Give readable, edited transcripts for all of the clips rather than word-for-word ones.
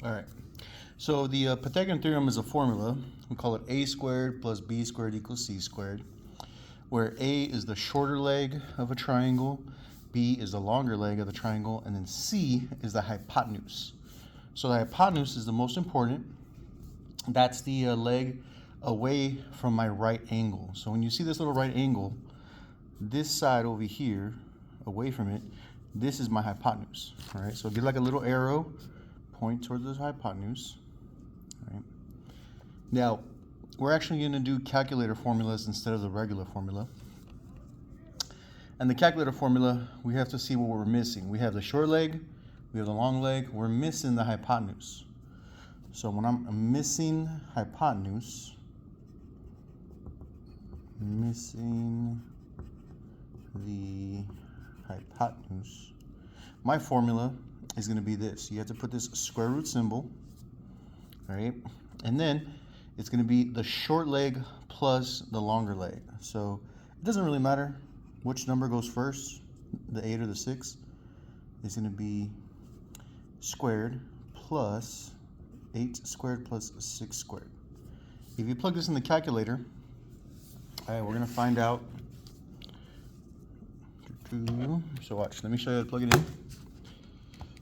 All right. So the Pythagorean theorem is a formula. We call it a squared plus b squared equals c squared, where a is the shorter leg of a triangle, b is the longer leg of the triangle, and then c is the hypotenuse. So the hypotenuse is the most important. That's the leg away from my right angle. So when you see this little right angle, this side over here, away from it, this is my hypotenuse. All right, so get like a little arrow, point towards the hypotenuse. All right. Now, we're actually going to do calculator formulas instead of the regular formula. And the calculator formula, we have to see what we're missing. We have the short leg, we have the long leg, we're missing the hypotenuse. So when I'm missing hypotenuse, my formula is going to be this. You have to put this square root symbol, right? And then it's going to be the short leg plus the longer leg. So it doesn't really matter which number goes first, the 8 or the 6. It's going to be squared plus 8 squared plus 6 squared. If you plug this in the calculator, all right, we're going to find out. So watch, let me show you how to plug it in.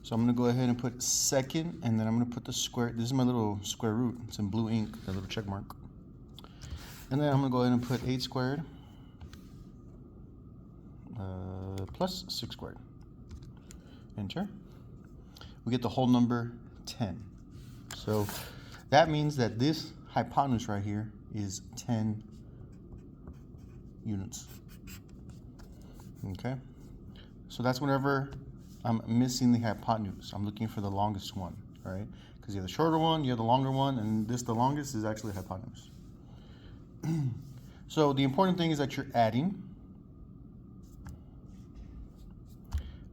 So I'm going to go ahead and put second, and then I'm going to put the square. This is my little square root. It's in blue ink, that little check mark. And then I'm going to go ahead and put 8 squared plus 6 squared. Enter. We get the whole number 10. So that means that this hypotenuse right here is 10 units. Okay? So that's whenever I'm missing the hypotenuse. I'm looking for the longest one, right? Because you have the shorter one, you have the longer one, and the longest is actually the hypotenuse. So the important thing is that you're adding.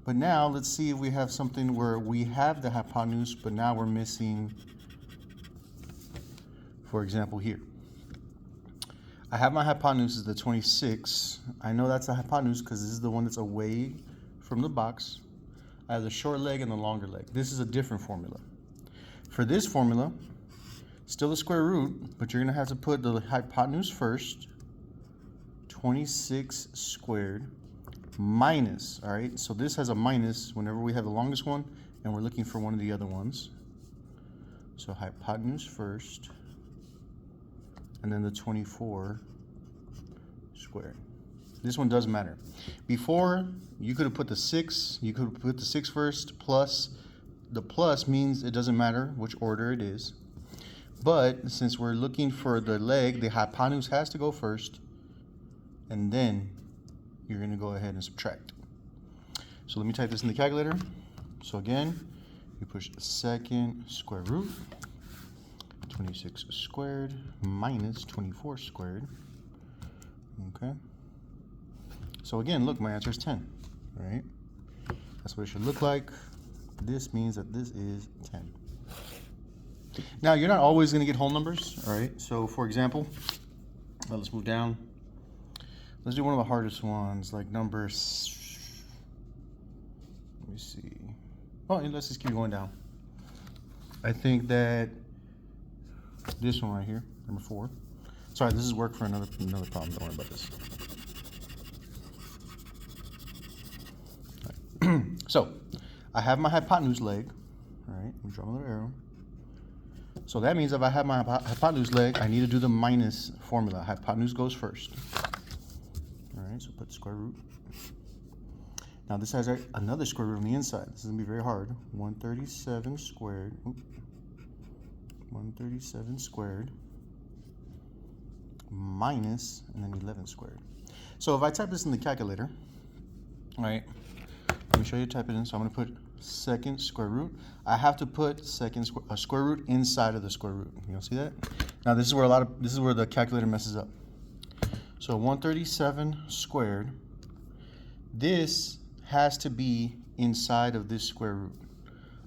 But now let's see if we have something where we have the hypotenuse, but now we're missing, for example, here. I have my hypotenuse is the 26. I know that's the hypotenuse because this is the one that's away from the box. I have the short leg and the longer leg. This is a different formula. For this formula, still the square root, but you're going to have to put the hypotenuse first. 26 squared minus, all right? So this has a minus whenever we have the longest one, and we're looking for one of the other ones. So hypotenuse first, and then the 24 squared. This one does matter. Before, you could have put the 6. You could have put the 6 first, plus. The plus means it doesn't matter which order it is. But since we're looking for the leg, the hypotenuse has to go first, and then you're going to go ahead and subtract. So let me type this in the calculator. So again, you push second square root, 26 squared minus 24 squared. Okay. So again, look, my answer is 10, right? That's what it should look like. This means that this is 10. Now, you're not always going to get whole numbers, all right? So for example, let's move down. Let's do one of the hardest ones, like number, let me see. Oh, let's just keep going down. I think that this one right here, number 4. Sorry, this is work for another problem. Don't worry about this. Right. So, I have my hypotenuse leg. All right, let me draw my little arrow. So that means if I have my hypotenuse leg, I need to do the minus formula. Hypotenuse goes first. All right, so put square root. Now this has another square root on the inside. This is going to be very hard. 137 squared. 137 squared minus, and then 11 squared. So if I type this in the calculator, all right, let me show you type it in. So I'm going to put second square root. I have to put square root inside of the square root. You see that? Now this is where the calculator messes up. So 137 squared, this has to be inside of this square root.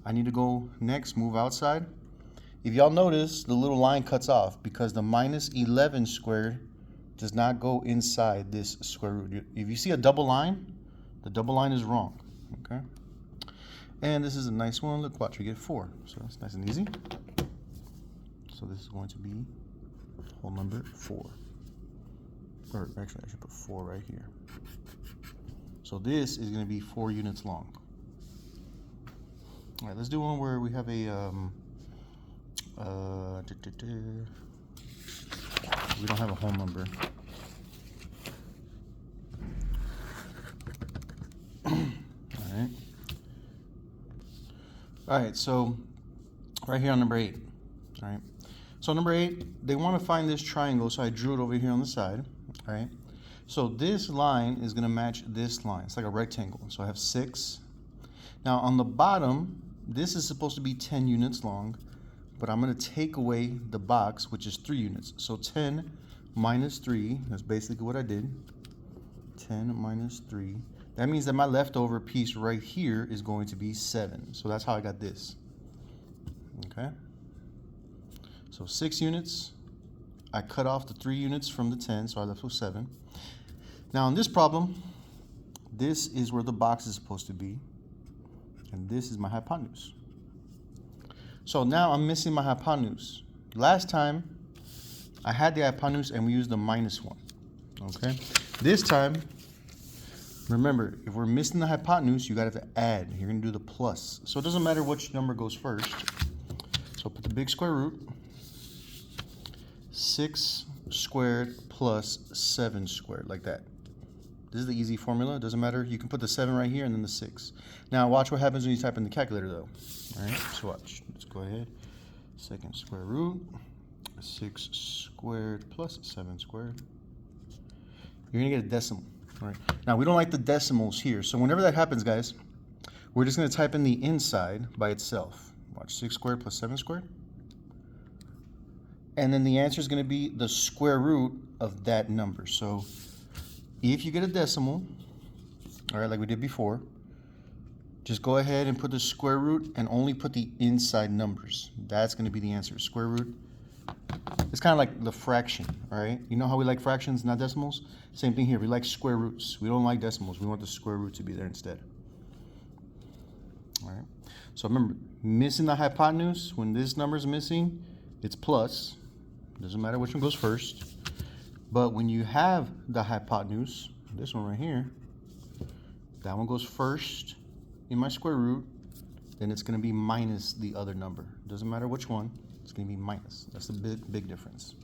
I need to go next, move outside. If y'all notice, the little line cuts off because the minus 11 squared does not go inside this square root. If you see a double line, the double line is wrong, okay? And this is a nice one. Look, watch, we get 4. So that's nice and easy. So this is going to be whole number 4. Or actually, I should put 4 right here. So this is going to be 4 units long. All right, let's do one where we have a we don't have a whole number. All right, so right here on number 8. All right, so number 8, they want to find this triangle, so I drew it over here on the side. All right, so this line is going to match this line. It's like a rectangle. So I have 6. Now on the bottom, this is supposed to be 10 units long, but I'm going to take away the box, which is 3 units. So 10 minus 3, that's basically what I did. 10 minus 3. That means that my leftover piece right here is going to be 7. So that's how I got this. Okay. So 6 units. I cut off the 3 units from the 10, so I left with 7. Now in this problem, this is where the box is supposed to be. And this is my hypotenuse. So now I'm missing my hypotenuse. Last time, I had the hypotenuse and we used the -1. Okay. This time, remember, if we're missing the hypotenuse, you gotta have to add. You're gonna do the plus. So it doesn't matter which number goes first. So put the big square root. 6 squared plus 7 squared, like that. This is the easy formula. It doesn't matter. You can put the 7 right here and then the 6. Now watch what happens when you type in the calculator though. All right, so watch. Let's go ahead. 2nd square root, 6 squared plus 7 squared. You're gonna get a decimal. All right. Now we don't like the decimals here. So whenever that happens, guys, we're just gonna type in the inside by itself. Watch, 6 squared plus 7 squared. And then the answer is going to be the square root of that number. So if you get a decimal, all right, like we did before, just go ahead and put the square root and only put the inside numbers. That's going to be the answer. Square root. It's kind of like the fraction, all right? You know how we like fractions, not decimals? Same thing here. We like square roots. We don't like decimals. We want the square root to be there instead. All right. So remember, missing the hypotenuse, when this number is missing, it's plus. Doesn't matter which one goes first. But when you have the hypotenuse, this one right here, that one goes first in my square root, then it's going to be minus the other number. Doesn't matter which one, it's going to be minus. That's the big difference.